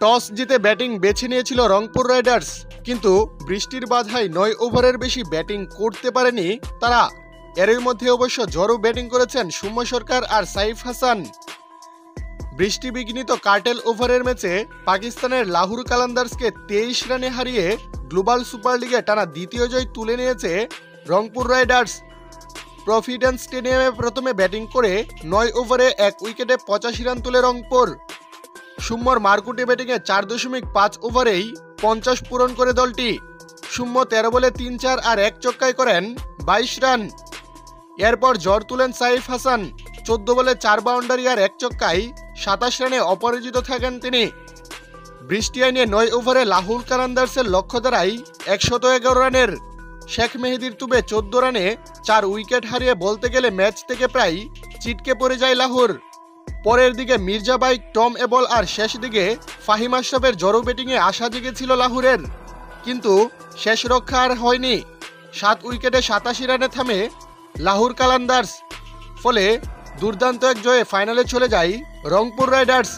Toss জিতে batting বেছে নিয়েছিল রংপুর রাইডার্স, কিন্তু বৃষ্টির বাধায় ৯ ওভারের বেশি ব্যাটিং করতে পারেনি তারা। এরই মধ্যে অবশ্য ঝড়ো ব্যাটিং করেছেন সৌম্য সরকার আর সাইফ হাসান। বৃষ্টি বিঘ্নিত কার্টেল ওভারের ম্যাচে পাকিস্তানের লাহোর কালান্দার্সকে 23 রানে হারিয়ে গ্লোবাল সুপার লিগে টানা দ্বিতীয় জয় তুলে নিয়েছে রংপুর রাইডার্স। প্রভিডেন্স স্টেডিয়ামে প্রথমে ব্যাটিং করে ৯ ওভারে ১ উইকেটে ৮৫ রান তুলে রংপুর। সৌম্যর মারকুটে ব্যাটিংয়ে ৪.৫ ওভারেই ৫০ পূরণ করে দলটি। সৌম্য ১৩ বলে ৩-৪ আর ১ ছক্কায় করেন ২২ রান। এরপর ঝড় তুলেন সাইফ হাসান, ১৪ বলে ৪ বাউন্ডারি আর ১ ছক্কায় ২৭ রানে অপরাজিত থাকেন তিনি। বৃষ্টি আইনে ৯ ওভারে লাহোর কালান্দার্সের লক্ষ্য দাঁড়ায় ১১১ রানের। শেখ মেহেদির তুবে ১৪ রানে ৪ উইকেট হারিয়ে বলতে গেলে ম্যাচ থেকে প্রায় ছিটকে পড়ে যায় লাহোর। পরের দিকে মির্জা বাইক, টম এবল আর শেষ দিকে ফাহিম আশরাফের জড়ো ব্যাটিংয়ে আশা জেগেছিল লাহোরের, কিন্তু শেষ রক্ষা আর হয়নি। ৭ উইকেটে ৮৭ রানে থামে লাহোর কালান্দার্স। ফলে দুর্দান্ত এক জয়ে ফাইনালে চলে যায় রংপুর রাইডার্স।